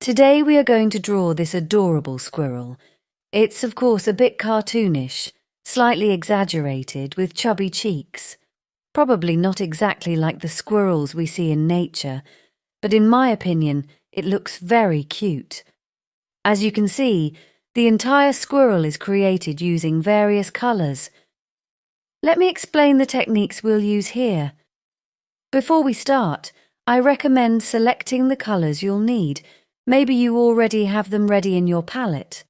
Today we are going to draw this adorable squirrel. It's of course a bit cartoonish, slightly exaggerated with chubby cheeks. Probably not exactly like the squirrels we see in nature, but in my opinion it looks very cute. As you can see, the entire squirrel is created using various colours. Let me explain the techniques we'll use here. Before we start, I recommend selecting the colours you'll need. Maybe you already have them ready in your palette.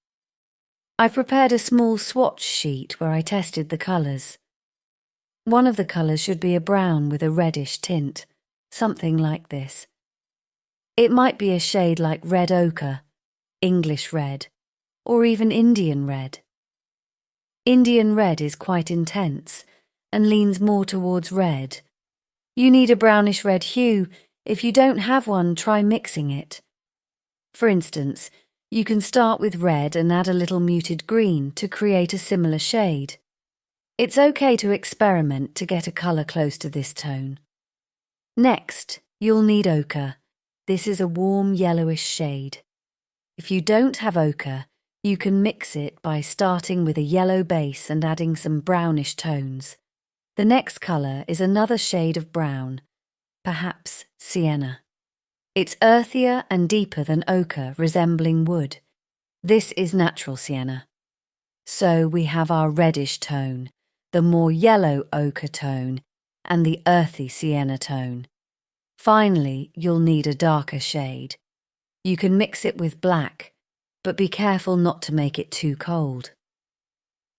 I've prepared a small swatch sheet where I tested the colours. One of the colours should be a brown with a reddish tint, something like this. It might be a shade like red ochre, English red, or even Indian red. Indian red is quite intense and leans more towards red. You need a brownish red hue. If you don't have one, try mixing it. For instance, you can start with red and add a little muted green to create a similar shade. It's okay to experiment to get a colour close to this tone. Next, you'll need ochre. This is a warm yellowish shade. If you don't have ochre, you can mix it by starting with a yellow base and adding some brownish tones. The next colour is another shade of brown, perhaps sienna. It's earthier and deeper than ochre, resembling wood. This is natural sienna. So we have our reddish tone, the more yellow ochre tone, and the earthy sienna tone. Finally, you'll need a darker shade. You can mix it with black, but be careful not to make it too cold.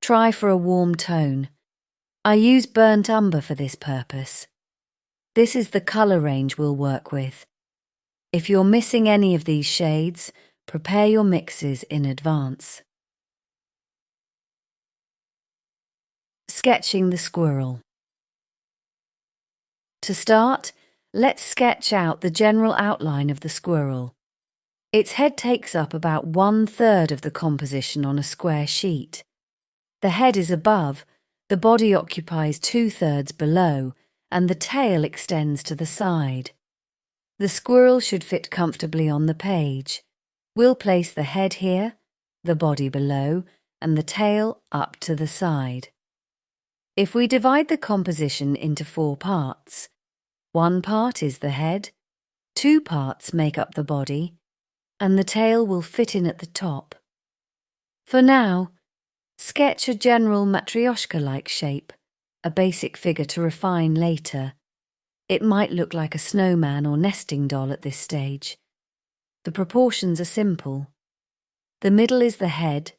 Try for a warm tone. I use burnt umber for this purpose. This is the colour range we'll work with. If you're missing any of these shades, prepare your mixes in advance. Sketching the squirrel. To start, let's sketch out the general outline of the squirrel. Its head takes up about 1/3 of the composition on a square sheet. The head is above, the body occupies 2/3 below, and the tail extends to the side. The squirrel should fit comfortably on the page. We'll place the head here, the body below, and the tail up to the side. If we divide the composition into 4 parts, 1 part is the head, 2 parts make up the body, and the tail will fit in at the top. For now, sketch a general matryoshka-like shape, a basic figure to refine later. It might look like a snowman or nesting doll at this stage. The proportions are simple. The middle is the head,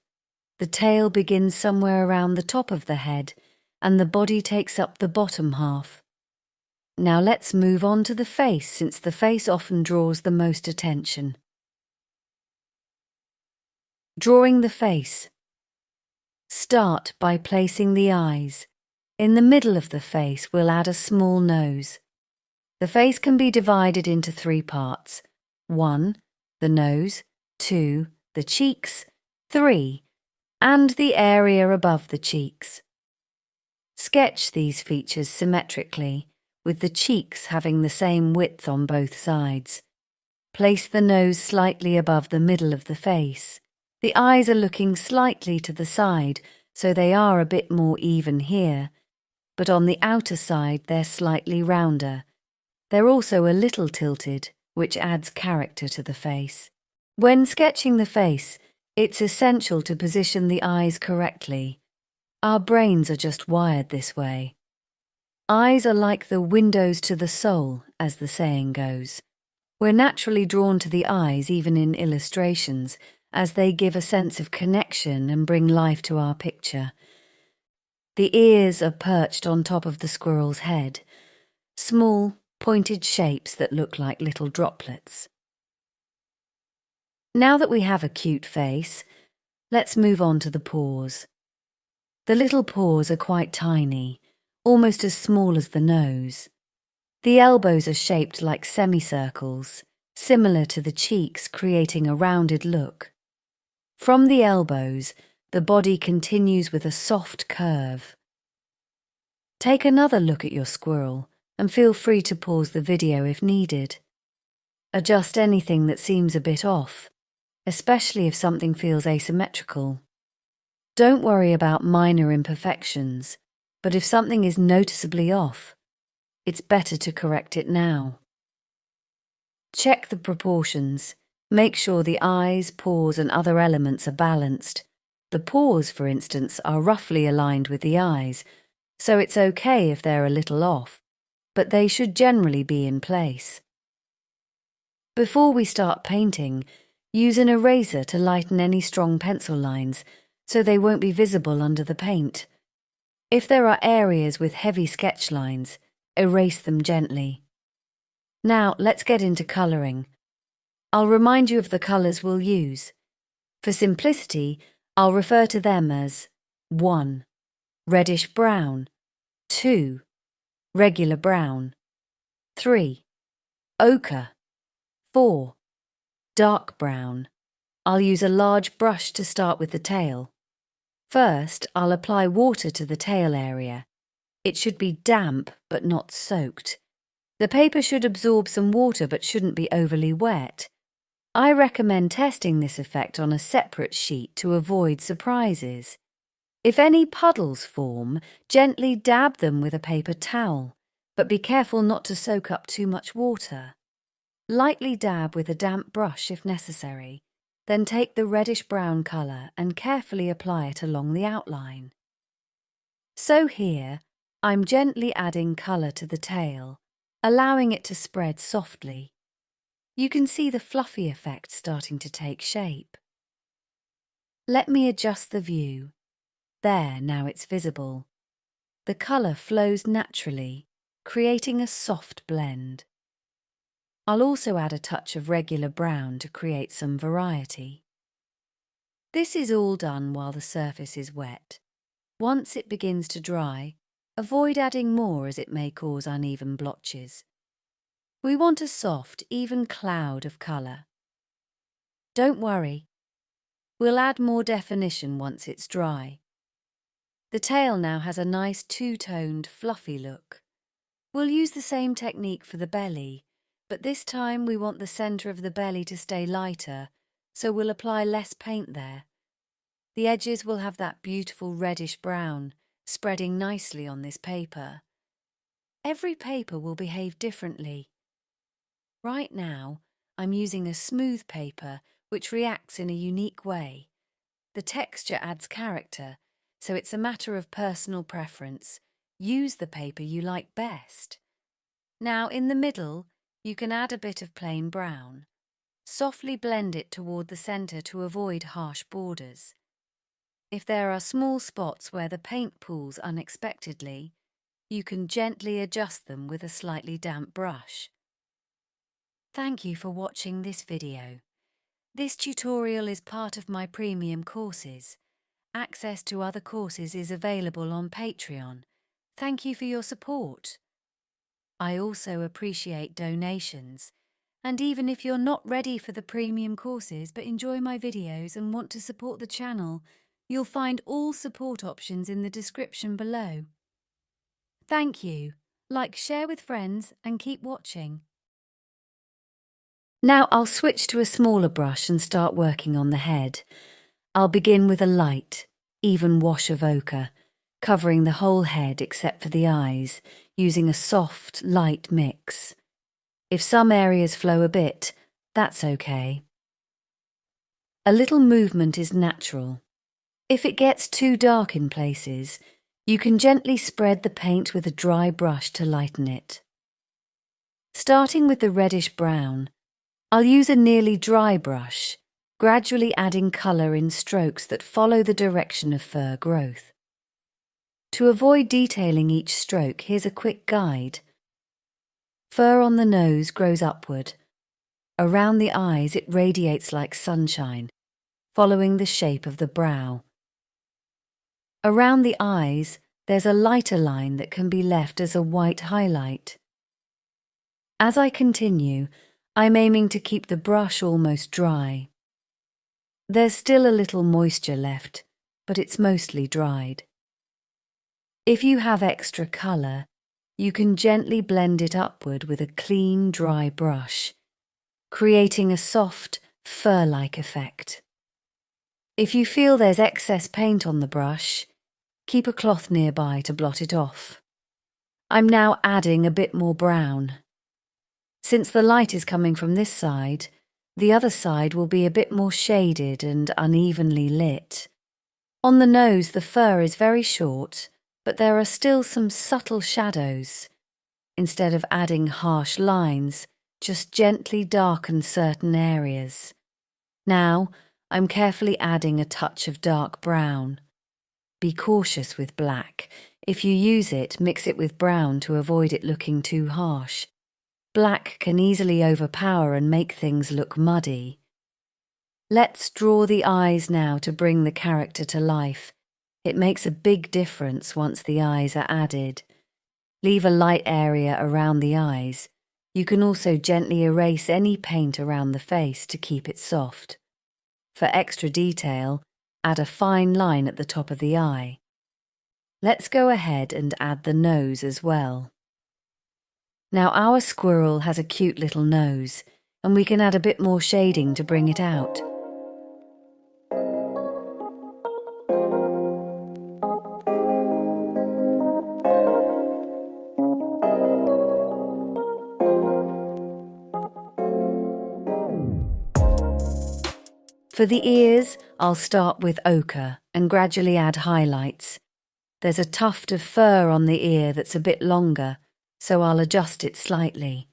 the tail begins somewhere around the top of the head, and the body takes up the bottom half. Now let's move on to the face, since the face often draws the most attention. Drawing the face. Start by placing the eyes. In the middle of the face, we'll add a small nose. The face can be divided into 3 parts. 1, the nose, 2, the cheeks, 3, and the area above the cheeks. Sketch these features symmetrically, with the cheeks having the same width on both sides. Place the nose slightly above the middle of the face. The eyes are looking slightly to the side, so they are a bit more even here, but on the outer side they're slightly rounder. They're also a little tilted, which adds character to the face. When sketching the face, it's essential to position the eyes correctly. Our brains are just wired this way. Eyes are like the windows to the soul, as the saying goes. We're naturally drawn to the eyes even in illustrations, as they give a sense of connection and bring life to our picture. The ears are perched on top of the squirrel's head, small, pointed shapes that look like little droplets. Now that we have a cute face, let's move on to the paws. The little paws are quite tiny, almost as small as the nose. The elbows are shaped like semicircles, similar to the cheeks, creating a rounded look. From the elbows, the body continues with a soft curve. Take another look at your squirrel and feel free to pause the video if needed. Adjust anything that seems a bit off, especially if something feels asymmetrical. Don't worry about minor imperfections, but if something is noticeably off, it's better to correct it now. Check the proportions. Make sure the eyes, paws, and other elements are balanced. The paws, for instance, are roughly aligned with the eyes, so it's okay if they're a little off, but they should generally be in place. Before we start painting, use an eraser to lighten any strong pencil lines so they won't be visible under the paint. If there are areas with heavy sketch lines, erase them gently. Now let's get into colouring. I'll remind you of the colours we'll use. For simplicity, I'll refer to them as 1. Reddish brown, 2. Regular brown, 3. Ochre, 4. Dark brown. I'll use a large brush to start with the tail. First, I'll apply water to the tail area. It should be damp but not soaked. The paper should absorb some water but shouldn't be overly wet. I recommend testing this effect on a separate sheet to avoid surprises. If any puddles form, gently dab them with a paper towel, but be careful not to soak up too much water. Lightly dab with a damp brush if necessary, then take the reddish-brown colour and carefully apply it along the outline. So here, I'm gently adding colour to the tail, allowing it to spread softly. You can see the fluffy effect starting to take shape. Let me adjust the view. There, now it's visible. The colour flows naturally, creating a soft blend. I'll also add a touch of regular brown to create some variety. This is all done while the surface is wet. Once it begins to dry, avoid adding more as it may cause uneven blotches. We want a soft, even cloud of colour. Don't worry. We'll add more definition once it's dry. The tail now has a nice two-toned, fluffy look. We'll use the same technique for the belly, but this time we want the centre of the belly to stay lighter, so we'll apply less paint there. The edges will have that beautiful reddish-brown, spreading nicely on this paper. Every paper will behave differently. Right now, I'm using a smooth paper which reacts in a unique way. The texture adds character, so it's a matter of personal preference. Use the paper you like best. Now, in the middle, you can add a bit of plain brown. Softly blend it toward the centre to avoid harsh borders. If there are small spots where the paint pools unexpectedly, you can gently adjust them with a slightly damp brush. Thank you for watching this video. This tutorial is part of my premium courses. Access to other courses is available on Patreon. Thank you for your support. I also appreciate donations, and even if you're not ready for the premium courses but enjoy my videos and want to support the channel, you'll find all support options in the description below. Thank you. Like, share with friends, and keep watching. Now I'll switch to a smaller brush and start working on the head. I'll begin with a light, even wash of ochre, covering the whole head except for the eyes, using a soft, light mix. If some areas flow a bit, that's okay. A little movement is natural. If it gets too dark in places, you can gently spread the paint with a dry brush to lighten it. Starting with the reddish brown, I'll use a nearly dry brush, gradually adding colour in strokes that follow the direction of fur growth. To avoid detailing each stroke, here's a quick guide. Fur on the nose grows upward. Around the eyes it radiates like sunshine, following the shape of the brow. Around the eyes, there's a lighter line that can be left as a white highlight. As I continue, I'm aiming to keep the brush almost dry. There's still a little moisture left, but it's mostly dried. If you have extra colour, you can gently blend it upward with a clean, dry brush, creating a soft, fur-like effect. If you feel there's excess paint on the brush, keep a cloth nearby to blot it off. I'm now adding a bit more brown. Since the light is coming from this side, the other side will be a bit more shaded and unevenly lit. On the nose, the fur is very short, but there are still some subtle shadows. Instead of adding harsh lines, just gently darken certain areas. Now, I'm carefully adding a touch of dark brown. Be cautious with black. If you use it, mix it with brown to avoid it looking too harsh. Black can easily overpower and make things look muddy. Let's draw the eyes now to bring the character to life. It makes a big difference once the eyes are added. Leave a light area around the eyes. You can also gently erase any paint around the face to keep it soft. For extra detail, add a fine line at the top of the eye. Let's go ahead and add the nose as well. Now our squirrel has a cute little nose, and we can add a bit more shading to bring it out. For the ears, I'll start with ochre and gradually add highlights. There's a tuft of fur on the ear that's a bit longer, so I'll adjust it slightly.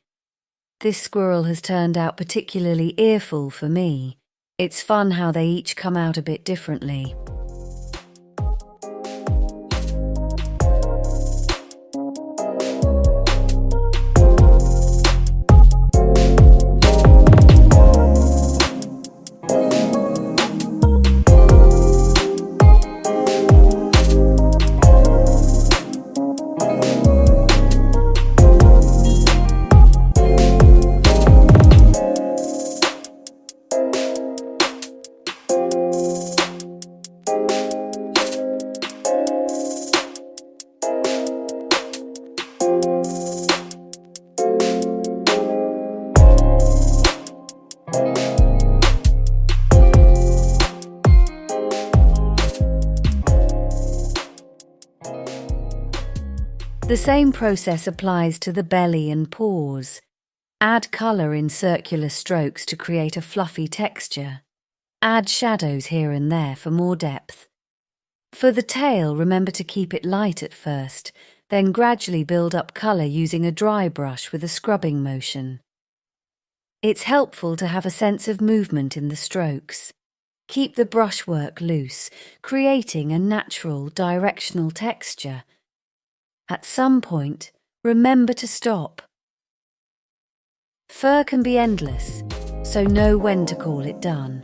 This squirrel has turned out particularly earful for me. It's fun how they each come out a bit differently. The same process applies to the belly and paws. Add colour in circular strokes to create a fluffy texture. Add shadows here and there for more depth. For the tail, remember to keep it light at first, then gradually build up colour using a dry brush with a scrubbing motion. It's helpful to have a sense of movement in the strokes. Keep the brushwork loose, creating a natural, directional texture. At some point, remember to stop. Fur can be endless, so know when to call it done.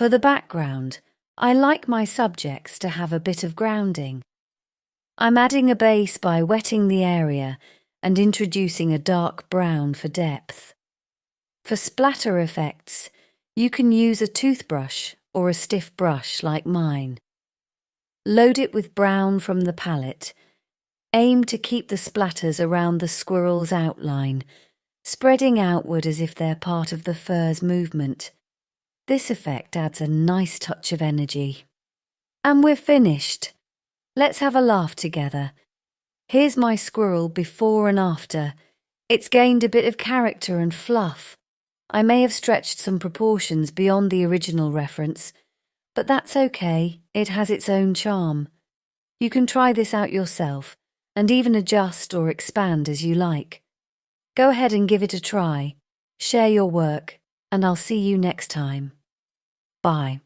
For the background, I like my subjects to have a bit of grounding. I'm adding a base by wetting the area and introducing a dark brown for depth. For splatter effects, you can use a toothbrush or a stiff brush like mine. Load it with brown from the palette. Aim to keep the splatters around the squirrel's outline, spreading outward as if they're part of the fur's movement. This effect adds a nice touch of energy. And we're finished. Let's have a laugh together. Here's my squirrel before and after. It's gained a bit of character and fluff. I may have stretched some proportions beyond the original reference, but that's okay, it has its own charm. You can try this out yourself and even adjust or expand as you like. Go ahead and give it a try. Share your work, and I'll see you next time. Bye.